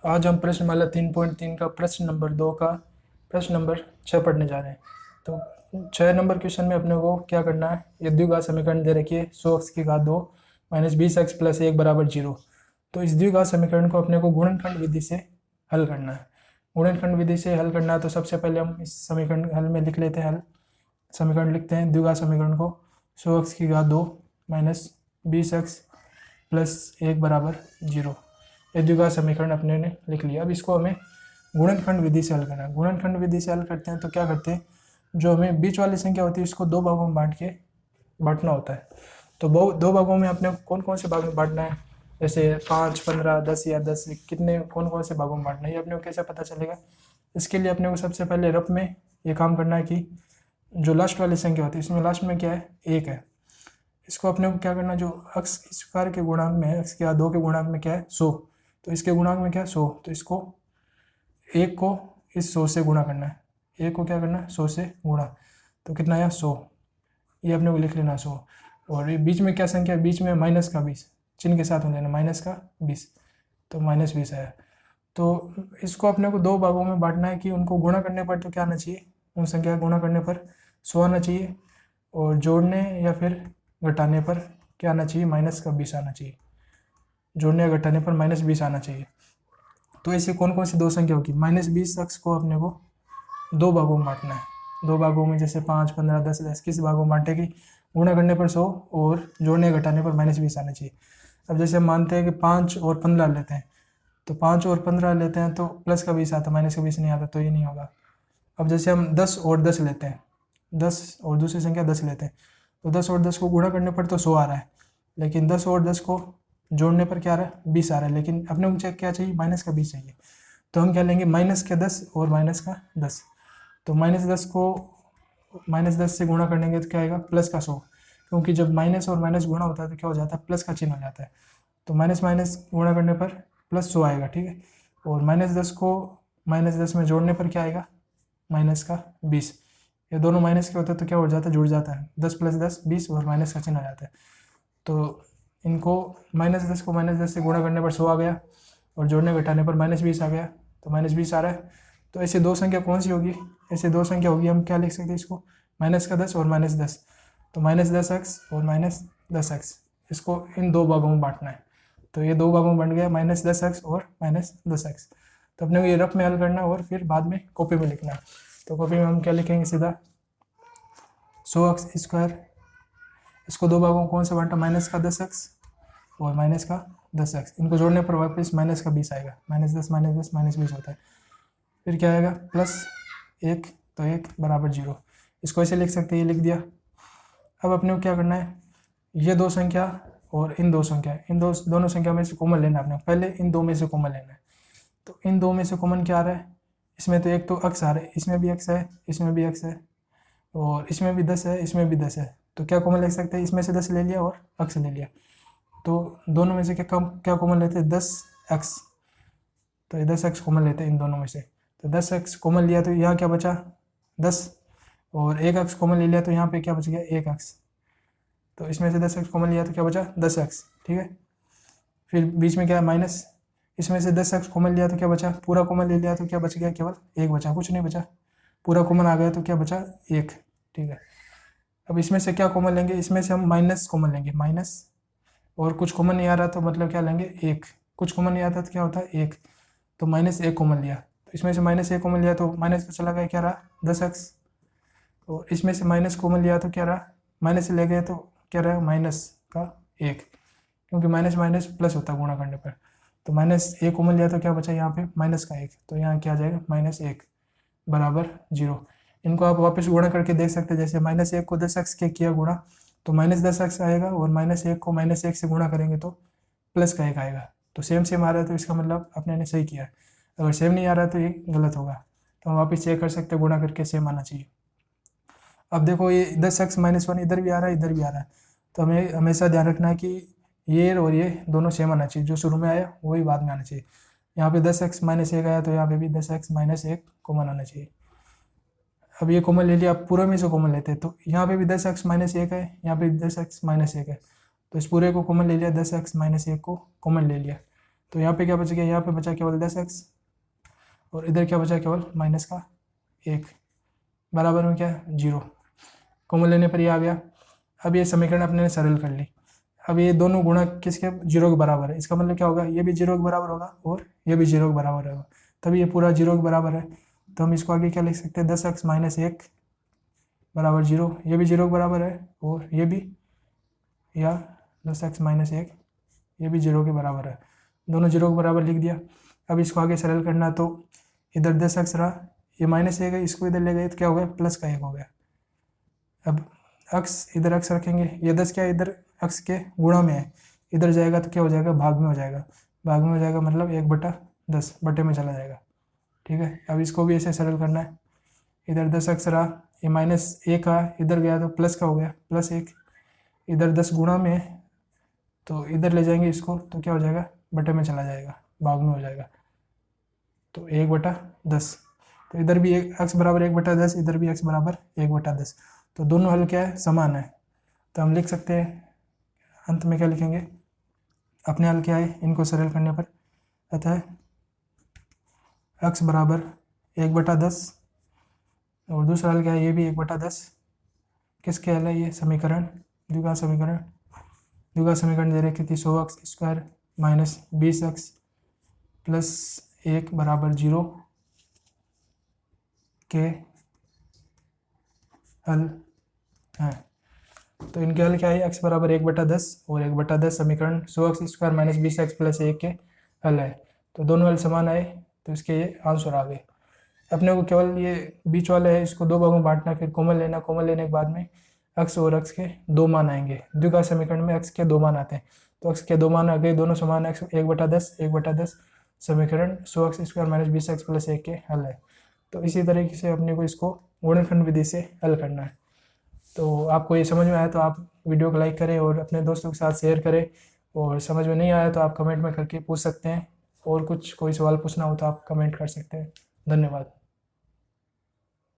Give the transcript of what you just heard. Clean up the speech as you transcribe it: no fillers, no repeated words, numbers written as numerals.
आज हम प्रश्न माला 3.3 का प्रश्न नंबर 2 का प्रश्न नंबर 6 पढ़ने जा रहे हैं। तो 6 नंबर क्वेश्चन में अपने को क्या करना है, ये द्विघात समीकरण दे रखी है 100x की घात 2 माइनस 20x प्लस 1 बराबर 0। तो इस द्विघात समीकरण को अपने को गुणनखंड विधि से हल करना है। गुणनखंड विधि से हल करना है तो सबसे पहले हम इस समीकरण हल में लिख लेते हैं। हल समीकरण लिखते हैं द्विघात समीकरण को 100x की घात 2 माइनस 20x प्लस 1 बराबर 0। ये द्विघात समीकरण अपने ने लिख लिया। अब इसको हमें गुणनखंड विधि से हल करना है। गुणनखंड विधि से हल करते हैं तो क्या करते हैं, जो हमें बीच वाली संख्या होती है इसको दो भागों में बांटना होता है। तो दो भागों में अपने कौन कौन से भाग में बांटना है, जैसे 5, 15, 10 या 10 कितने कौन कौन से भागों में बांटना है, ये अपने को कैसे पता चलेगा। इसके लिए अपने को सबसे पहले रफ में ये काम करना है कि जो लास्ट वाली संख्या होती है इसमें लास्ट में क्या है, 1 है। इसको अपने को क्या करना है, जो x स्क्वायर के गुणांक में है, x के 2 के गुणांक में क्या है 100, तो इसके गुणांक में क्या है 100, तो इसको 1 को इस 100 से गुणा करना है। 1 को क्या करना है 100 से गुणा, तो कितना आया 100, ये अपने को लिख लेना 100। और ये बीच में क्या संख्या है, बीच में माइनस का 20 चिन्ह के साथ में लेना, माइनस का 20, तो माइनस 20 आया। तो इसको अपने को दो भागों में बांटना है कि उनको गुणा करने पर तो क्या आना चाहिए, उन संख्या गुणा करने पर 100 आना चाहिए, और जोड़ने या फिर घटाने पर क्या आना चाहिए, माइनस का 20 आना चाहिए। जोड़ने या घटाने पर माइनस 20 आना चाहिए। तो ऐसे कौन कौन सी दो संख्या होगी, माइनस 20 अक्ष को अपने को दो भागों में बांटना है। दो भागों में जैसे 5, 15, 10, 10 किस भागों में बांटे कि गुणा करने पर 100 और जोड़ने या घटाने पर माइनस 20 आना चाहिए। अब जैसे हम मानते हैं कि 5 और 15 लेते हैं, तो 5 और 15 लेते हैं तो प्लस का 20 आता, माइनस का 20 नहीं आता, तो ये नहीं होगा। अब जैसे हम 10 और 10 लेते हैं, 10 और दूसरी संख्या 10 लेते हैं, तो 10 और 10 को गुणा करने पर तो 100 आ रहा है, लेकिन 10 और 10 को जोड़ने पर क्या आ रहा है 20 आ रहा है, लेकिन अपने को क्या चाहिए, माइनस का 20 चाहिए। तो हम क्या लेंगे, माइनस का 10 और माइनस का 10। तो माइनस 10 को माइनस 10 से गुणा करेंगे तो क्या आएगा, प्लस का 100, क्योंकि जब माइनस और माइनस गुणा होता है तो क्या हो जाता है, प्लस का चिन्ह हो जाता है। तो माइनस माइनस गुणा करने पर प्लस 100 आएगा, ठीक है। और माइनस 10 को माइनस 10 में जोड़ने पर क्या आएगा, माइनस का 20। ये दोनों माइनस के होते हैं तो क्या हो जाता है, जुड़ जाता है, 10 + 10 20 और माइनस का चिन्ह आ जाता है। तो इनको माइनस 10 को माइनस 10 से गुणा करने पर 100 आ गया, और जोड़ने घटाने पर माइनस 20 आ गया, तो माइनस 20 आ रहा है। तो ऐसे दो संख्या कौन सी होगी, ऐसे दो संख्या होगी, हम क्या लिख सकते हैं इसको, माइनस का 10 और माइनस 10, तो माइनस 10x और माइनस 10x, इसको इन दो भागों में बांटना है। तो ये दो भागों में बन गया माइनस 10x और माइनस 10x। तो अपने को ये रफ में हल करना और फिर बाद में कॉपी में लिखना है। तो कॉपी में हम क्या लिखेंगे, सीधा 100x स्क्वायर, इसको दो भागों में कौन सा बांटा, माइनस का 10x और माइनस का 10x, इनको जोड़ने पर वापस माइनस का 20 आएगा, माइनस 10 माइनस 20 होता है। फिर क्या आएगा, प्लस 1, तो 1 बराबर 0, इसको ऐसे लिख सकते हैं, ये लिख दिया। अब अपने को क्या करना है, ये दो संख्या और इन दो संख्या, इन दोनों संख्या में से कॉमन लेना है अपने को, पहले इन दो में से कॉमन लेना है। तो इन दो में से कॉमन क्या आ रहा है, इसमें तो एक तो x आ रहा है, इसमें भी x है, इसमें भी x है, और इसमें भी 10 है, इसमें भी 10 है। तो क्या कॉमन ले सकते हैं, इसमें से 10 ले लिया और x ले लिया, तो दोनों में से क्या कॉमन लेते हैं, 10x। तो ये 10x कॉमन लेते हैं इन दोनों में से, तो 10x कॉमन लिया तो यहाँ क्या बचा 10, और 1x कॉमन ले लिया तो यहाँ पे क्या बच गया 1x। तो इसमें से 10x कॉमन लिया तो क्या बचा 10x, ठीक है। फिर बीच में क्या है माइनस, इसमें से 10x कॉमन लिया तो क्या बचा, पूरा कॉमन ले लिया तो क्या बच गया, केवल 1 बचा, कुछ नहीं बचा, पूरा कॉमन आ गया तो क्या बचा 1, ठीक है। अब इसमें से क्या कॉमन लेंगे, इसमें से हम माइनस कॉमन लेंगे, माइनस, और कुछ कॉमन नहीं आ रहा तो मतलब क्या लेंगे 1, कुछ कॉमन नहीं आता तो क्या होता है 1, तो -1 कॉमन लिया, तो इसमें से -1 कॉमन लिया तो माइनस का चला गया, क्या रहा 10x। तो इसमें से माइनस कॉमन लिया तो क्या रहा, माइनस ले गए तो क्या रहा माइनस का 1, क्योंकि माइनस माइनस प्लस होता है गुणा करने पर। तो -1 कॉमन लिया तो क्या बचा यहाँ पे माइनस का 1, तो यहाँ क्या आ जाएगा -1 बराबर 0। इनको आप वापस गुणा करके देख सकते हैं, जैसे -1 को 10x के किया गुणा तो -10x आएगा, और -1 को -1 से गुणा करेंगे तो प्लस का 1 आएगा। तो सेम आ रहा है तो इसका मतलब अपने ने सही किया है। अगर सेम नहीं आ रहा है तो ये गलत होगा, तो हम वापस चेक कर सकते हैं, गुणा करके सेम आना चाहिए। अब देखो ये 10x - 1 इधर भी आ रहा है, इधर भी आ रहा है, तो हमें हमेशा ध्यान रखना है कि ये और ये दोनों सेम आना चाहिए, जो शुरू में आया वही बाद में आना चाहिए। यहाँ पे 10x - 1 आया तो यहाँ पे भी 10x - 1 कॉमन आना चाहिए। अब ये कॉमन ले लिया, अब पूरे में से कॉमन लेते हैं, तो यहाँ पे भी 10x - 1 है, यहाँ पे 10x - 1 है, तो इस पूरे को कॉमन ले लिया, 10x - 1 को कॉमन ले लिया, तो यहाँ पे क्या बच गया, यहाँ पे बचा केवल 10x और इधर क्या बचा, केवल माइनस का 1 बराबर में क्या 0। कॉमन लेने पर ये आ गया। अब ये समीकरण अपने ने सरल कर ली। अब ये दोनों गुणा किसके 0 के बराबर है, इसका मतलब क्या होगा, ये भी 0 के बराबर होगा और ये भी 0 के बराबर होगा, तभी ये पूरा 0 के बराबर है। तो हम इसको आगे क्या लिख सकते हैं, 10x माइनस 1 बराबर 0, ये भी 0 के बराबर है और ये भी, या 10x माइनस 1 ये भी 0 के बराबर है, दोनों 0 के बराबर लिख दिया। अब इसको आगे सरल करना, तो इधर 10x रहा, ये माइनस 1 है, इसको इधर ले गए तो क्या हो गया, प्लस का 1 हो गया। अब x इधर x रखेंगे, ये 10 क्या है, इधर x के गुणा में है, इधर जाएगा तो क्या हो जाएगा, भाग में हो जाएगा, भाग में हो जाएगा मतलब 1/10 बटे में चला जाएगा। ठीक है, अब इसको भी ऐसे सरल करना है। इधर 10x रहा, ये माइनस 1 आ, इधर गया तो प्लस का हो गया, प्लस 1, इधर 10 गुणा में है तो इधर ले जाएंगे इसको तो क्या हो जाएगा, बटे में चला जाएगा, भाग में हो जाएगा, तो 1/10। तो इधर भी x बराबर 1/10, इधर भी x बराबर 1/10, तो दोनों हल क्या है, समान है। तो हम लिख सकते हैं अंत में क्या लिखेंगे, अपने हल क्या है, इनको सरल करने पर, अतः x बराबर 1/10 और दूसरा हल क्या है, ये भी 1/10, किसके हल है, ये समीकरण द्विघात समीकरण, द्विघात समीकरण दे रखे थे 100x² माइनस 20x प्लस 1 बराबर 0 के हल हैं। तो इनके हल क्या है, x बराबर 1/10 और 1/10 समीकरण 100x² माइनस 20x प्लस 1 के हल है। तो दोनों हल समान आए तो इसके ये आंसर आ गए। अपने को केवल ये बीच वाला है, इसको दो भागों में बांटना, फिर कॉमन लेना, कॉमन लेने के बाद में x और x के दो मान आएंगे। द्विघात समीकरण में x के दो मान आते हैं, तो x के दो मान आ गए, दोनों समान, x 1/10 समीकरण 100x² माइनस 20x प्लस 1 के हल है। तो इसी तरीके से अपने को इसको गुणनखंड विधि से हल करना है। तो आपको ये समझ में आया तो आप वीडियो को लाइक करें और अपने दोस्तों के साथ शेयर करें, और समझ में नहीं आया तो आप कमेंट में करके पूछ सकते हैं, और कुछ कोई सवाल पूछना हो तो आप कमेंट कर सकते हैं। धन्यवाद।